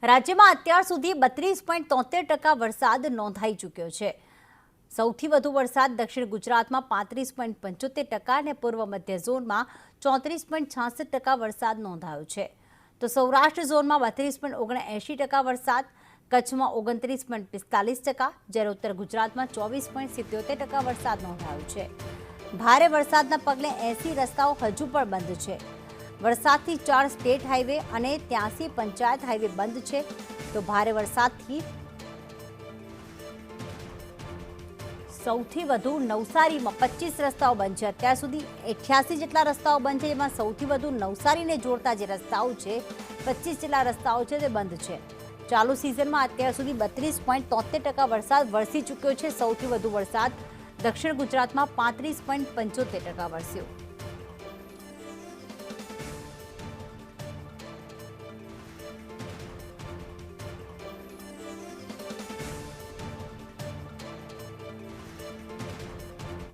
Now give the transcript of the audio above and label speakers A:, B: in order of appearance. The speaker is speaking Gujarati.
A: રાજ્યમાં અત્યાર સુધી 32.73% વરસાદ નોંધાઈ ચૂક્યો છે। સૌથી વધુ વરસાદ દક્ષિણ ગુજરાતમાં 35.75% અને પૂર્વ મધ્ય ઝોનમાં 34.66% વરસાદ નોંધાયો છે। તો સૌરાષ્ટ્ર ઝોનમાં 32.79% વરસાદ, કચ્છમાં 29.45%, જ્યારે ઉત્તર ગુજરાતમાં 24.77% વરસાદ નોંધાયો છે। ભારે વરસાદના પગલે 80 રસ્તાઓ હજુ પણ બંધ છે। વરસાદથી 4 સ્ટેટ હાઈવે અને 83 પંચાયત હાઈવે બંધ છે। તો ભારે વરસાદથી સૌથી વધુ નવસારીમાં 25 રસ્તાઓ બંધ છે। અત્યાર સુધી 88 જેટલા રસ્તાઓ બંધ છે, જેમાં સૌથી વધુ નવસારીને જોડતા જે રસ્તાઓ છે 25 જેટલા રસ્તાઓ છે તે બંધ છે। ચાલુ સિઝનમાં અત્યાર સુધી 32.73% વરસાદ વરસી ચૂક્યો છે। સૌથી વધુ વરસાદ દક્ષિણ ગુજરાતમાં 35.75% વરસ્યો।